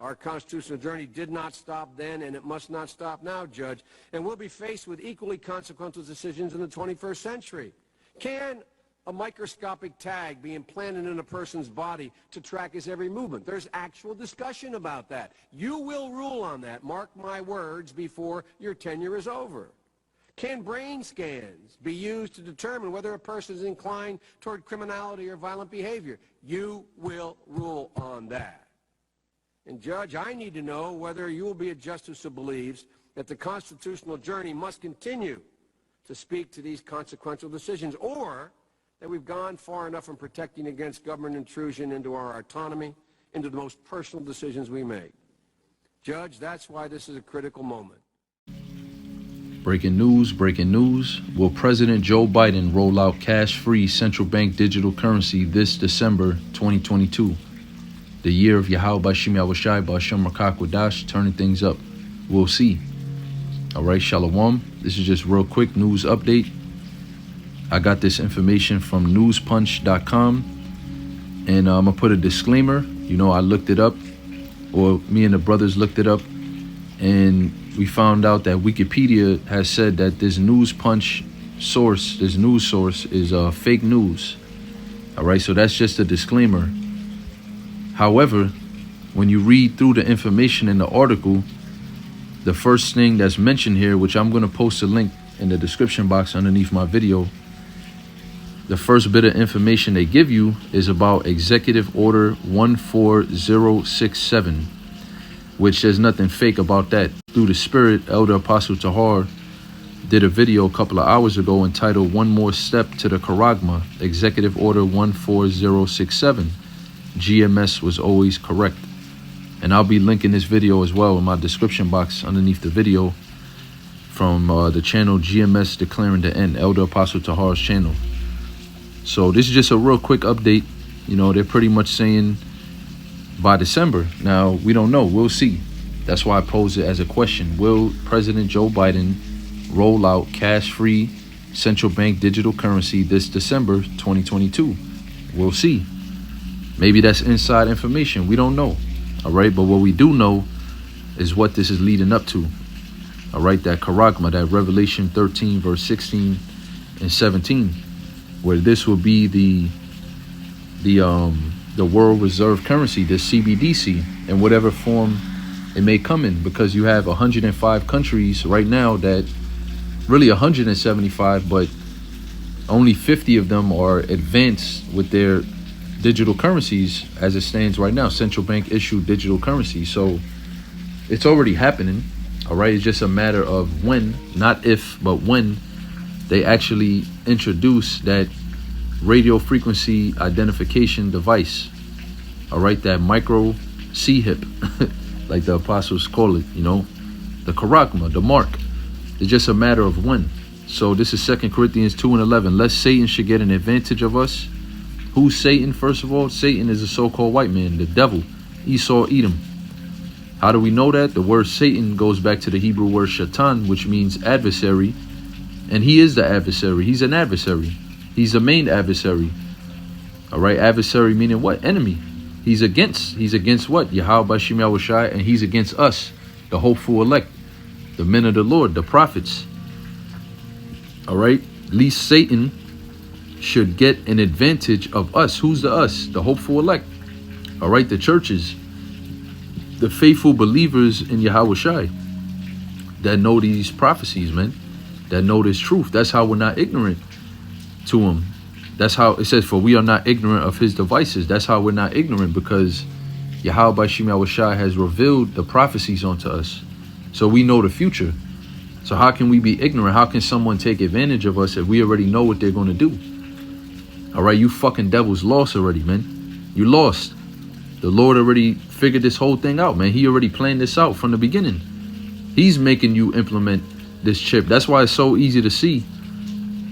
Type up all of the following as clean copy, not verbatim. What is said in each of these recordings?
Our constitutional journey did not stop then, and it must not stop now, Judge. And we'll be faced with equally consequential decisions in the 21st century. Can a microscopic tag be implanted in a person's body to track his every movement? There's actual discussion about that. You will rule on that, mark my words, before your tenure is over. Can brain scans be used to determine whether a person is inclined toward criminality or violent behavior? You will rule on that. And, Judge, I need to know whether you will be a justice who believes that the constitutional journey must continue to speak to these consequential decisions, or that we've gone far enough in protecting against government intrusion into our autonomy, into the most personal decisions we make. Judge, that's why this is a critical moment. Breaking news, breaking news. Will President Joe Biden roll out cash-free central bank digital currency this December 2022? The year of Yahweh Bashim Yahushai Basham Rakak Wadash, turning things up. We'll see. All right, Shalom. This is just real quick news update. I got this information from newspunch.com, and I'm going to put a disclaimer. You know, I looked it up, or me and the brothers looked it up, and we found out that Wikipedia has said that this news source is fake news. All right, so that's just a disclaimer. However, when you read through the information in the article, the first thing that's mentioned here, which I'm going to post a link in the description box underneath my video, the first bit of information they give you is about Executive Order 14067, which there's nothing fake about that. Through the Spirit, Elder Apostle Tahar did a video a couple of hours ago entitled One More Step to the Charagma, Executive Order 14067. GMS was always correct. And I'll be linking this video as well in my description box underneath the video from the channel GMS Declaring the End, Elder Apostle Tahar's channel. So this is just a real quick update. You know, they're pretty much saying by December. Now, we don't know. We'll see. That's why I pose it as a question. Will President Joe Biden roll out cash-free central bank digital currency this December 2022? We'll see. Maybe that's inside information. We don't know. All right. But what we do know is what this is leading up to. All right. That Charagma, that Revelation 13, verse 16 and 17, where this will be the world reserve currency, the CBDC, in whatever form it may come in, because you have 105 countries right now, that really 175, but only 50 of them are advanced with their digital currencies as it stands right now, central bank issued digital currency. So it's already happening. All right. It's just a matter of when, not if, but when they actually introduce that radio frequency identification device. All right. That micro C-hip, like the apostles call it, you know, the Charagma, the mark. It's just a matter of when. So this is 2 Corinthians 2:11. Lest Satan should get an advantage of us. Who's Satan? First of all, Satan is a so-called white man, the devil, Esau, Edom. How do we know that? The word Satan goes back to the Hebrew word shaitan, which means adversary. And he is the adversary. He's an adversary. He's the main adversary. All right, adversary meaning what? Enemy. He's against what? Yahweh Bashim Yahushai, and he's against us, the hopeful elect, the men of the Lord, the prophets. All right, least Satan should get an advantage of us. Who's the us? The hopeful elect. All right, the churches, the faithful believers in Yahushai that know these prophecies, man, that know this truth. That's how we're not ignorant to him. That's how it says, for we are not ignorant of his devices. That's how we're not ignorant, because Yahweh Bashim Yahushai has revealed the prophecies unto us. So we know the future. So how can we be ignorant? How can someone take advantage of us if we already know what they're going to do? All right, you fucking devils lost already, man. You lost. The Lord already figured this whole thing out, man. He already planned this out from the beginning. He's making you implement this chip. That's why it's so easy to see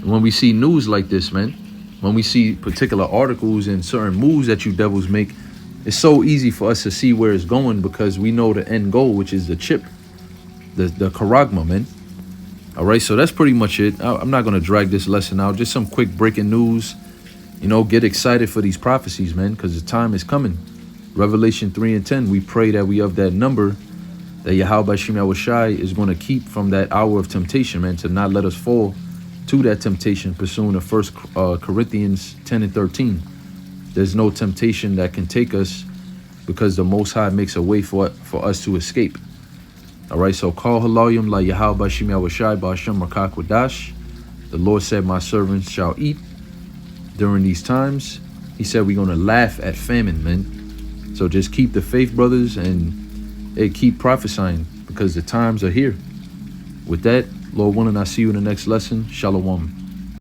when we see news like this, man. When we see particular articles and certain moves that you devils make, it's so easy for us to see where it's going, because we know the end goal, which is the chip, the Charagma, man. All right, so that's pretty much it. I'm not going to drag this lesson out. Just some quick breaking news. You know, get excited for these prophecies, man, because the time is coming. Revelation 3:10, we pray that we of that number, that Yahweh Shem Yahushai is going to keep from that hour of temptation, man, to not let us fall to that temptation, pursuing the 1 Corinthians 10 and 13. There's no temptation that can take us because the Most High makes a way for us to escape. All right, so call halayim la Yahweh Shem Yahushai ba'ashem rakak wadash. The Lord said, my servants shall eat during these times. He said we're going to laugh at famine, man. So just keep the faith, brothers, and keep prophesying because the times are here. With that, Lord willing, I'll see you in the next lesson. Shalom.